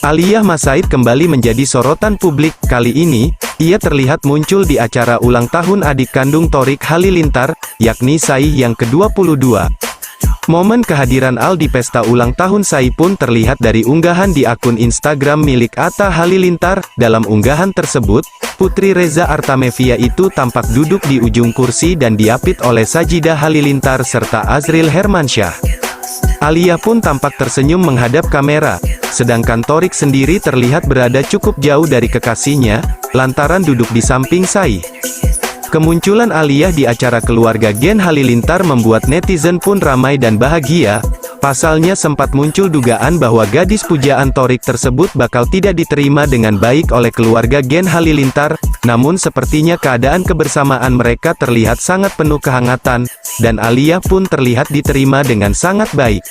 Aliyah Mas Said kembali menjadi sorotan publik. Kali ini, ia terlihat muncul di acara ulang tahun adik kandung Thorik Halilintar, yakni Sai yang ke-22. Momen kehadiran Al di pesta ulang tahun Sai pun terlihat dari unggahan di akun Instagram milik Atta Halilintar. Dalam unggahan tersebut, Putri Reza Artamevia itu tampak duduk di ujung kursi dan diapit oleh Sajidah Halilintar serta Azril Hermansyah. Aliyah pun tampak tersenyum menghadap kamera, sedangkan Thorik sendiri terlihat berada cukup jauh dari kekasihnya, lantaran duduk di samping Sai. Kemunculan Aliyah di acara keluarga Gen Halilintar membuat netizen pun ramai dan bahagia. Pasalnya sempat muncul dugaan bahwa gadis pujaan Thorik tersebut bakal tidak diterima dengan baik oleh keluarga Gen Halilintar, namun sepertinya keadaan kebersamaan mereka terlihat sangat penuh kehangatan, dan Aliyah pun terlihat diterima dengan sangat baik.